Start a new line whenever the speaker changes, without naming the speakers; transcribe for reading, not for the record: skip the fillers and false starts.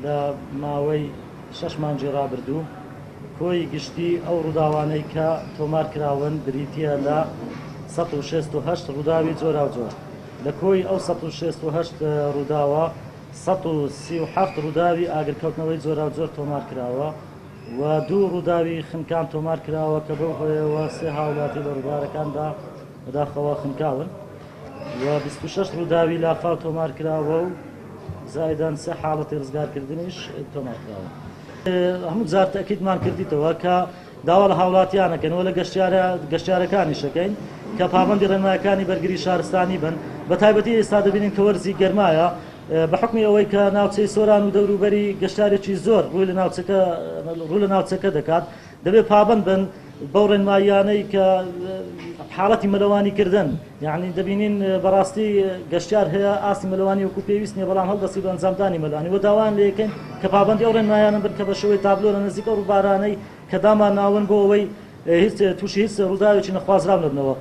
لە ماوەی 6 مانگی ڕابردوو کۆی گشتی ئەو ڕووداوانەی کە تۆمار کراون بریتە لە 168 ڕووداوی جۆرا و جۆر. لە کۆی ئەو 168 ڕووداوە 137 ڕووداوی ئاگرکەوتنەوەی جۆرا و جۆر تۆمار کراوە و دوو ڕووداوی خنکان تۆمار کراوە کە بەو هۆیەوە سێ هاوڵاتی لە ڕووبارەکاندا بەداخەوە خنکاون و 26 ڕووداوی لافاو تۆمار کراوە و زایدان سێ حاڵەتی ڕزگارکردنیش تۆمار کراوە. هەموو جار تەکیدمان کردیتەوە کە داوا لە هاوڵاتیانەکەنەوە لە گەشتیارەکانی شەکەین کە پابەندی ڕێنمایەکانی بەرگری شارستانی بن بە تایبەتی ئێستا دەبینین کە وەرزی گەرمایە بە حکمی ئەوەی کە ناوچەی سۆران و دەوروبەری گەشتارێکی زۆر ڕوو لە ناوچەکە دەکات دەبێت پابەند بن بەو ڕێنماییانەی کە حاڵەتی مەلەوانیکردن یعنی دەبینین بەڕاستی گەشتیار هەیە ئاسی مەلەوانی وەکو پێویست نیە بەڵام هەڵدەستی بە ئەنجامدانی مەلەوانی و داوان لێ یەکەین کە پابەندی ئەو ڕێنماییانە بن کە بە شێوەی تابلۆ لە نزیک ئەو ڕووبارانەی کە دامان ناون بۆ ئەوەی تووشی هیچ ڕووداوێکی نەخوازراو نەبنەوە.